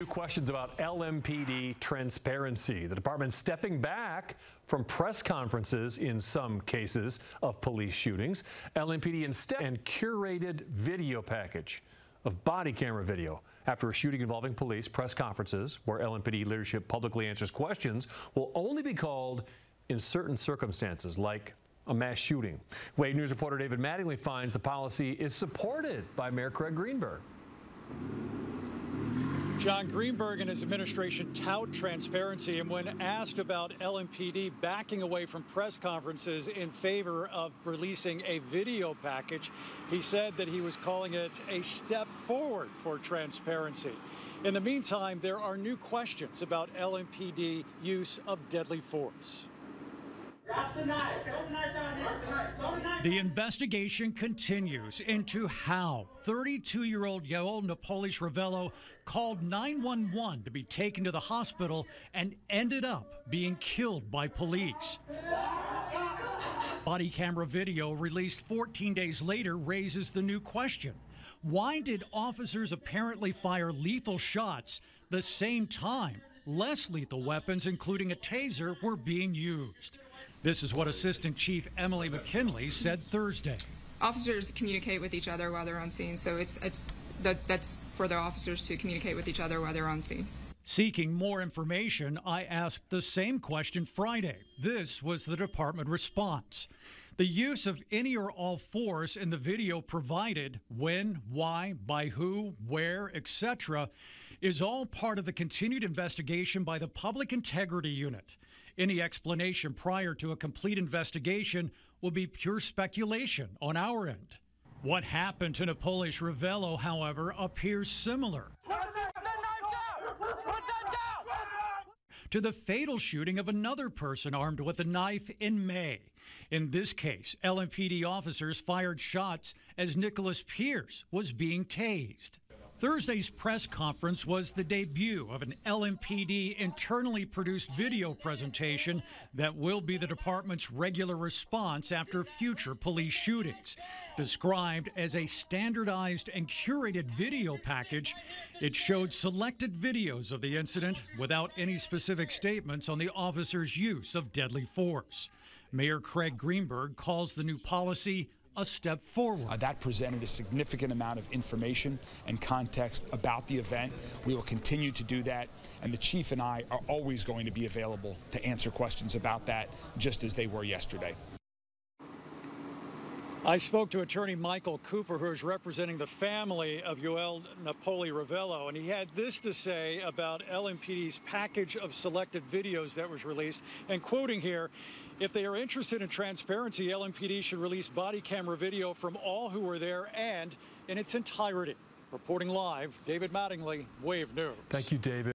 New questions about LMPD transparency. The department stepping back from press conferences in some cases of police shootings. LMPD instead and curated video package of body camera video after a shooting involving police. Press conferences where LMPD leadership publicly answers questions will only be called in certain circumstances, like a mass shooting. Wade News reporter David Mattingly finds the policy is supported by Mayor Craig Greenberg. John Greenberg and his administration tout transparency, and when asked about LMPD backing away from press conferences in favor of releasing a video package, he said that he was calling it a step forward for transparency. In the meantime, there are new questions about LMPD use of deadly force. The investigation continues into how 32-year-old Yoel Napoles-Ravelo called 911 to be taken to the hospital and ended up being killed by police. Body camera video released 14 days later raises the new question. Why did officers apparently fire lethal shots the same time less lethal weapons, including a taser, were being used? This is what Assistant Chief Emily McKinley said Thursday. Officers communicate with each other while they're on scene, so that's for the officers to communicate with each other while they're on scene. Seeking more information, I asked the same question Friday. This was the department response. The use of any or all force in the video provided, when, why, by who, where, etc., is all part of the continued investigation by the Public Integrity Unit. Any explanation prior to a complete investigation will be pure speculation on our end. What happened to Napoles-Ravelo, however, appears similar to the fatal shooting of another person armed with a knife in May. In this case, LMPD officers fired shots as Nicholas Pierce was being tased. Thursday's press conference was the debut of an LMPD internally produced video presentation that will be the department's regular response after future police shootings. Described as a standardized and curated video package, it showed selected videos of the incident without any specific statements on the officers' use of deadly force. Mayor Craig Greenberg calls the new policy a step forward. That presented a significant amount of information and context about the event. We will continue to do that, and the chief and I are always going to be available to answer questions about that, just as they were yesterday. I spoke to attorney Michael Cooper, who is representing the family of Yoel Napoles-Ravelo, and he had this to say about LMPD's package of selected videos that was released, and quoting here, if they are interested in transparency, LMPD should release body camera video from all who were there and in its entirety. Reporting live, David Mattingly, Wave News. Thank you, David.